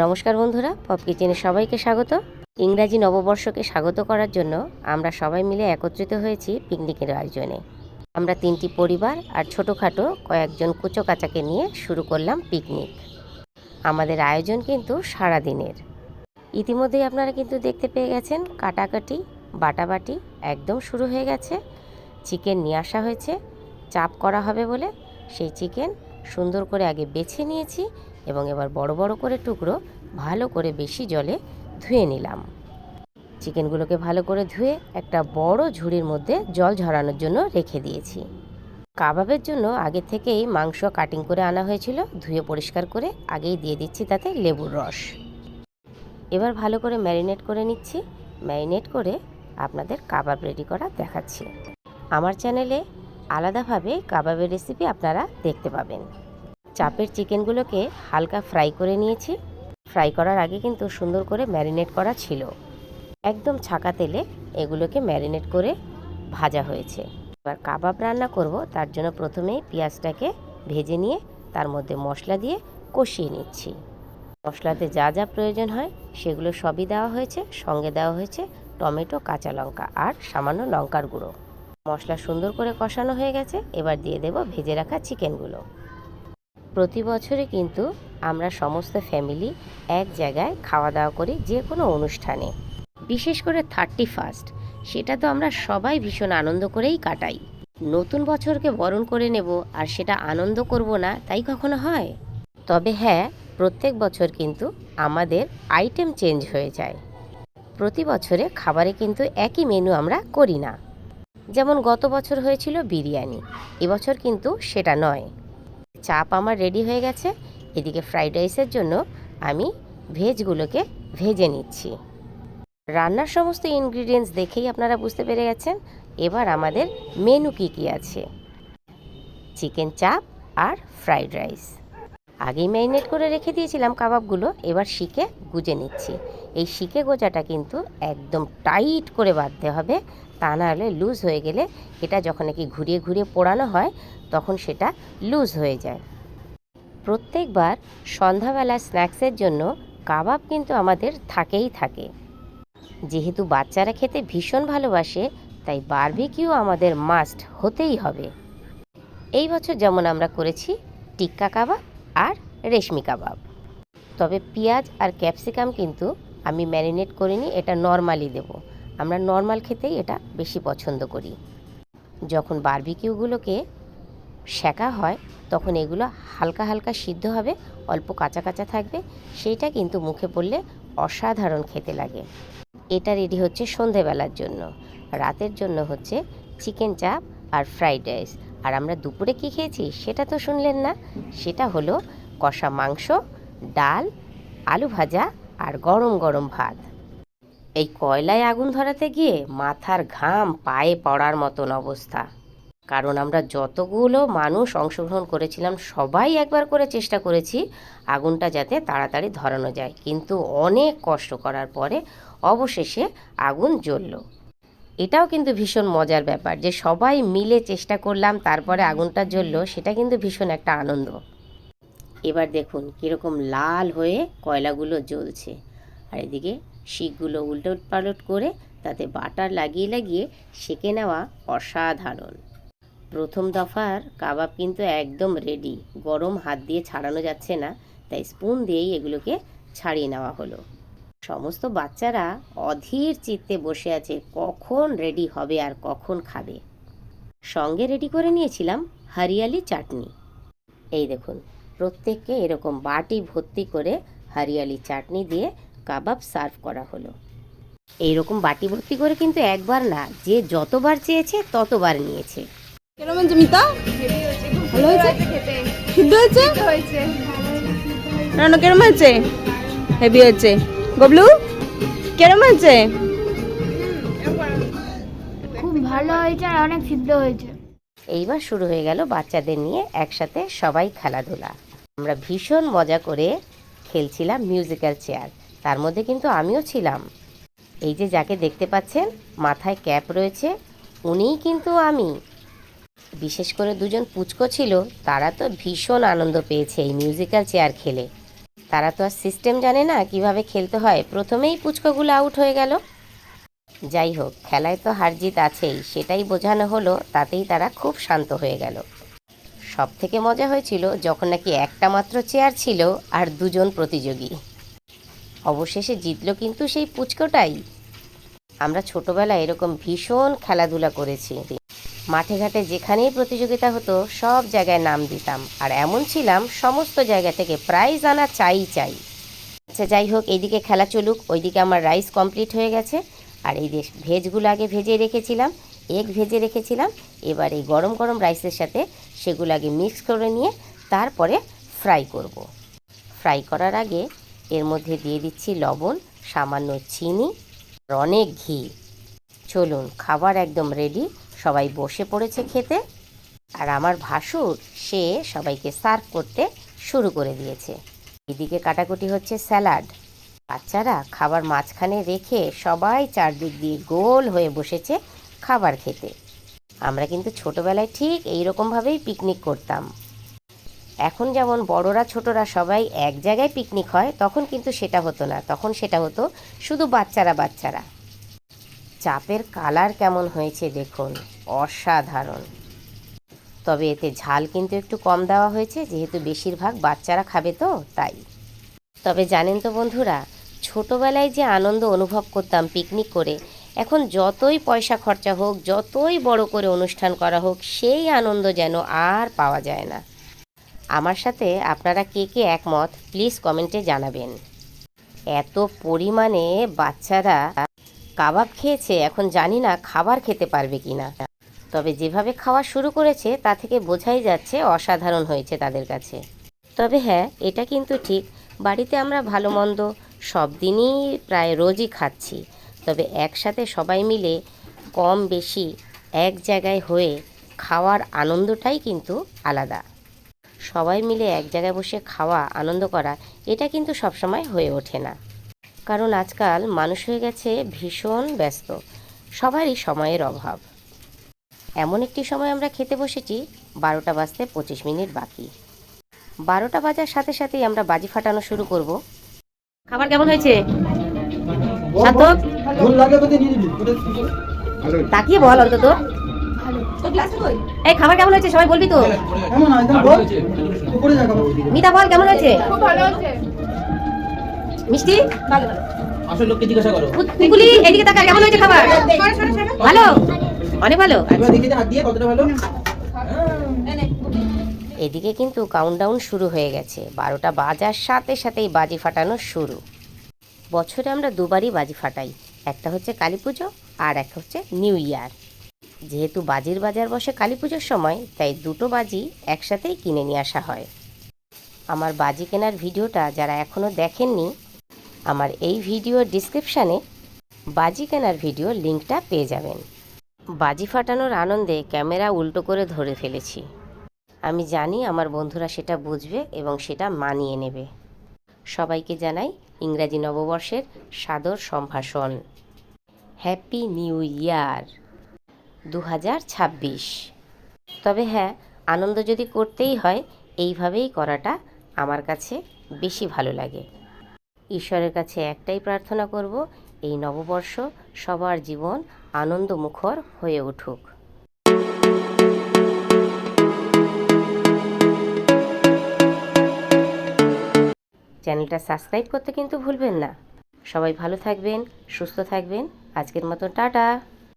নমস্কার বন্ধুরা, পপ কিচেনে সবাইকে স্বাগত। ইংরাজি নববর্ষকে স্বাগত করার জন্য আমরা সবাই মিলে একত্রিত হয়েছি পিকনিকের আয়োজনে। আমরা 3টি পরিবার আর ছোটোখাটো কয়েকজন কুচোকাচাকে নিয়ে শুরু করলাম পিকনিক। আমাদের আয়োজন কিন্তু সারাদিনের। ইতিমধ্যেই আপনারা কিন্তু দেখতে পেয়ে গেছেন কাটাকাটি বাটাবাটি একদম শুরু হয়ে গেছে। চিকেন নিয়ে আসা হয়েছে, চাপ করা হবে বলে সেই চিকেন সুন্দর করে আগে বেছে নিয়েছি এবং এবার বড় বড় করে টুকরো ভালো করে বেশি জলে ধুয়ে নিলাম। চিকেনগুলোকে ভালো করে ধুয়ে একটা বড় ঝুড়ির মধ্যে জল ঝরানোর জন্য রেখে দিয়েছি। কাবাবের জন্য আগে থেকেই মাংস কাটিং করে আনা হয়েছিল, ধুয়ে পরিষ্কার করে আগেই দিয়ে দিচ্ছি তাতে লেবুর রস। এবার ভালো করে ম্যারিনেট করে নিচ্ছি। ম্যারিনেট করে আপনাদের কাবাব রেডি করা দেখাচ্ছি। আমার চ্যানেলে আলাদাভাবে কাবাবের রেসিপি আপনারা দেখতে পাবেন। চাপের চিকেনগুলোকে হালকা ফ্রাই করে নিয়েছি। ফ্রাই করার আগে কিন্তু সুন্দর করে ম্যারিনেট করা ছিল। একদম ছাকা তেলে এগুলোকে ম্যারিনেট করে ভাজা হয়েছে। এবার কাবাব রান্না করব, তার জন্য প্রথমেই পেঁয়াজটাকে ভেজে নিয়ে তার মধ্যে মশলা দিয়ে কষিয়ে নিচ্ছি। মশলাতে যা যা প্রয়োজন হয় সেগুলো সবই দেওয়া হয়েছে। সঙ্গে দেওয়া হয়েছে টমেটো, কাঁচা লঙ্কা আর সামান্য লঙ্কার গুঁড়ো। মশলা সুন্দর করে কষানো হয়ে গেছে। এবার দিয়ে দেব ভেজে রাখা চিকেনগুলো। প্রতি বছরে কিন্তু আমরা সমস্ত ফ্যামিলি এক জায়গায় খাওয়া দাওয়া করি যে কোনো অনুষ্ঠানে, বিশেষ করে 31st। সেটা তো আমরা সবাই ভীষণ আনন্দ করেই কাটাই। নতুন বছরকে বরণ করে নেব আর সেটা আনন্দ করব না, তাই কখনো হয়? তবে হ্যাঁ, প্রত্যেক বছর কিন্তু আমাদের আইটেম চেঞ্জ হয়ে যায়। প্রতি বছরে খাবারে কিন্তু একই মেনু আমরা করি না। যেমন গত বছর হয়েছিল বিরিয়ানি, এবছর কিন্তু সেটা নয়। চাপ আমার রেডি হয়ে গেছে। এদিকে ফ্রাইড রাইসের জন্য আমি ভেজগুলোকে ভেজে নিচ্ছি। রান্নার সমস্ত ইনগ্রিডিয়েন্টস দেখেই আপনারা বুঝতে পেরে গেছেন এবার আমাদের মেনু কী আছে। চিকেন চাপ আর ফ্রাইড রাইস। আগেই ম্যারিনেট করে রেখে দিয়েছিলাম কাবাবগুলো, এবার শিকে গুজে নিচ্ছি। এই শিকে গোজাটা কিন্তু একদম টাইট করে বাঁধতে হবে, তা না হলে লুজ হয়ে গেলে এটা যখন নাকি ঘুরিয়ে ঘুরিয়ে পোড়ানো হয় তখন সেটা লুজ হয়ে যায়। প্রত্যেকবার সন্ধ্যাবেলা স্ন্যাক্সের জন্য কাবাব কিন্তু আমাদের থাকেই থাকে। যেহেতু বাচ্চারা খেতে ভীষণ ভালোবাসে, তাই বারবিকিউ আমাদের মাস্ট হতেই হবে। এই বছর যেমন আমরা করেছি টিক্কা কাবাব আর রেশমি কাবাব। তবে পেঁয়াজ আর ক্যাপসিকাম কিন্তু আমি ম্যারিনেট করিনি, এটা নর্মালি দেব। আমরা নর্মাল খেতেই এটা বেশি পছন্দ করি। যখন বারবিকিউগুলোকে সেঁকা হয় তখন এগুলো হালকা হালকা সিদ্ধ হবে, অল্প কাঁচা কাঁচা থাকবে, সেইটা কিন্তু মুখে পড়লে অসাধারণ খেতে লাগে। এটা রেডি হচ্ছে সন্ধেবেলার জন্য। রাতের জন্য হচ্ছে চিকেন চাপ আর ফ্রাইড রাইস। আর আমরা দুপুরে কী খেয়েছি সেটা তো শুনলেন না। সেটা হলো কষা মাংস, ডাল, আলু ভাজা আর গরম গরম ভাত। এই কয়লায় আগুন ধরাতে গিয়ে মাথার ঘাম পায়ে পড়ার মতন অবস্থা। কারণ আমরা যতগুলো মানুষ অংশগ্রহণ করেছিলাম সবাই একবার করে চেষ্টা করেছি আগুনটা যাতে তাড়াতাড়ি ধরানো যায়, কিন্তু অনেক কষ্ট করার পরে অবশেষে আগুন জ্বলল। এটাও কিন্তু ভীষণ মজার ব্যাপার যে সবাই মিলে চেষ্টা করলাম, তারপরে আগুনটা জ্বললো, সেটা কিন্তু ভীষণ একটা আনন্দ। এবার দেখুন কীরকম লাল হয়ে কয়লাগুলো জ্বলছে, আর এদিকে শিকগুলো উল্টট পালট করে তাতে বাটার লাগিয়ে লাগিয়ে সেঁকে নেওয়া অসাধারণ। প্রথম দফার কাবাব কিন্তু একদম রেডি। গরম হাত দিয়ে ছাড়ানো যাচ্ছে না, তাই স্পুন দিয়েই এগুলোকে ছাড়িয়ে নেওয়া হলো। সমস্ত বাচ্চারা অধীর চিত্তে বসে আছে কখন রেডি হবে আর কখন খাবে। সঙ্গে রেডি করে নিয়েছিলাম হরিয়ালি চাটনি। এই দেখুন প্রত্যেককে এরকম বাটি ভর্তি করে হরিয়ালি চাটনি দিয়ে কাবাব সার্ভ করা হলো। এইরকম বাটি ভর্তি করে কিন্তু একবার না, যে যতবার চেয়েছে ততবার নিয়েছে। কেমন হয়েছে মিতা? ভালো হয়েছে খেতে। সিদ্ধ হয়েছে? রান্না কেমন হয়েছে? হেভি হয়েছে। গবলু কেমন হয়েছে? খুব ভালো হয়েছে আর অনেক সিদ্ধ হয়েছে। এইবার শুরু হয়ে গেল বাচ্চাদের নিয়ে একসাথে সবাই খেলাধুলা। আমরা ভীষণ মজা করে খেলছিলাম মিউজিক্যাল চেয়ার, তার মধ্যে কিন্তু আমিও ছিলাম। এই যে যাকে দেখতে পাচ্ছেন মাথায় ক্যাপ রয়েছে, উনিই কিন্তু আমি। বিশেষ করে দুজন পুচকো ছিল, তারা তো ভীষণ আনন্দ পেয়েছে এই মিউজিক্যাল চেয়ার খেলে। তারা তো আর সিস্টেম জানে না কিভাবে খেলতে হয়, প্রথমেই পুচকোগুলো আউট হয়ে গেল। যাই হোক, খেলায় তো হার জিত আছেই, সেটাই বোঝানো হলো, তাতেই তারা খুব শান্ত হয়ে গেল। সব থেকে মজা হয়েছিল যখন নাকি একটা মাত্র চেয়ার ছিল আর দুজন প্রতিযোগী। অবশেষে জিতলো কিন্তু সেই পুচকোটাই। আমরা ছোটবেলায় এরকম ভীষণ খেলাধুলা করেছি। মাঠে ঘাটে যেখানেই প্রতিযোগিতা হতো সব জায়গায় নাম দিতাম, আর এমন ছিলাম সমস্ত জায়গা থেকে প্রাইজ আনা চাই চাই। আচ্ছা যাই হোক, এইদিকে খেলা চলুক, ওইদিকে আমার রাইস কমপ্লিট হয়ে গেছে। আর এই যে ভেজগুলো আগে ভেজে রেখেছিলাম, এগ ভেজে রেখেছিলাম, এবার এই গরম গরম রাইসের সাথে সেগুলো আগে মিক্স করে নিয়ে তারপরে ফ্রাই করব। ফ্রাই করার আগে এর মধ্যে দিয়ে দিচ্ছি লবণ, সামান্য চিনি আর অনেক ঘি। চলুন, খাবার একদম রেডি, সবাই বসে পড়েছে খেতে। আর আমার ভাসুর সে সবাইকে সার্ভ করতে শুরু করে দিয়েছে। এদিকে কাটাকুটি হচ্ছে স্যালাড। বাচ্চারা খাবার মাঝখানে রেখে সবাই চারদিক দিয়ে গোল হয়ে বসেছে খাবার খেতে। আমরা কিন্তু ছোটবেলায় ঠিক এইরকমভাবেই পিকনিক করতাম। এখন যেমন বড়রা ছোটরা সবাই এক জায়গায় পিকনিক হয়, তখন কিন্তু সেটা হতো না, তখন সেটা হতো শুধু বাচ্চারা বাচ্চারা। চাপের কালার কেমন হয়েছে দেখুন, অসাধারণ। তবে এতে ঝাল কিন্তু একটু কম দেওয়া হয়েছে, যেহেতু বেশিরভাগ বাচ্চারা খাবে তো তাই। তবে জানেন তো বন্ধুরা, ছোটবেলায় যে আনন্দ অনুভব করতাম পিকনিক করে, এখন যতই পয়সা খরচা হোক, যতই বড় করে অনুষ্ঠান করা হোক, সেই আনন্দ যেন আর পাওয়া যায় না। আমার সাথে আপনারা কে কে একমত প্লিজ কমেন্টে জানাবেন। এত পরিমাণে বাচ্চারা কাবাব খেয়েছে, এখন জানি না খাবার খেতে পারবে কি না। তবে যেভাবে খাওয়া শুরু করেছে তা থেকে বোঝাই যাচ্ছে অসাধারণ হয়েছে তাদের কাছে। তবে হ্যাঁ, এটা কিন্তু ঠিক, বাড়িতে আমরা ভালো মন্দ সব দিনই প্রায় রোজই খাচ্ছি, তবে একসাথে সবাই মিলে কম বেশি এক জায়গায় হয়ে খাওয়ার আনন্দটাই কিন্তু আলাদা। সবাই মিলে এক জায়গায় বসে খাওয়া, আনন্দ করা, এটা কিন্তু সবসময় হয়ে ওঠে না। কারণ আজকাল মানুষ হয়ে গেছে ভীষণ ব্যস্ত, সবারই সময়ের অভাব। এমন একটি সময় আমরা খেতে বসেছি 12টা বাজতে 25 মিনিট বাকি। 12টা বাজার সাথে সাথেই আমরা বাজি ফাটানো শুরু করব। খাবার কেমন হয়েছে সার্থক? তাকিয়ে বল অন্তত। এই খাবার কেমন হয়েছে সবাই বলবি তো? মিতা বল কেমন হয়েছে? খুব ভালো হয়েছে। মিষ্টি? আসল লোককে জিজ্ঞাসা করো। কুকুলি এদিকে তাকা, কেমন হয়েছে খাবার? ভালো, অনেক ভালো। একবার দেখি হাত দিয়ে কতটা ভালো। এদিকে কিন্তু কাউন্টডাউন শুরু হয়ে গেছে, 12টা বাজার সাথে সাথেই বাজি ফাটানো শুরু। বছরে আমরা দুবারই বাজি ফাটাই, একটা হচ্ছে কালী পুজো আর একটা হচ্ছে নিউ ইয়ার। যেহেতু বাজির বাজার বসে কালী পুজোর সময়, তাই দুটো বাজি একসাথেই কিনে নিয়ে আসা হয়। আমার বাজি কেনার ভিডিওটা যারা এখনও দেখেননি, আমার এই ভিডিওর ডিসক্রিপশানে বাজি কেনার ভিডিও লিঙ্কটা পেয়ে যাবেন। বাজি ফাটানোর আনন্দে ক্যামেরা উল্টো করে ধরে ফেলেছি। আমি জানি আমার বন্ধুরা সেটা বুঝবে এবং সেটা মানিয়ে নেবে। সবাইকে জানাই ইংরাজি নববর্ষের সাদর সম্ভাষণ। Happy new year 2026। তবে হ্যাঁ, আনন্দ যদি করতেই হয়, এইভাবেই করাটা আমার কাছে বেশি ভালো লাগে। ঈশ্বরের কাছে একটাই প্রার্থনা করব, এই নববর্ষ সবার জীবন আনন্দমুখর হয়ে উঠুক। চ্যানেলটা সাবস্ক্রাইব করতে কিন্তু ভুলবেন না। সবাই ভালো থাকবেন, সুস্থ থাকবেন। আজকের মতো টাটা।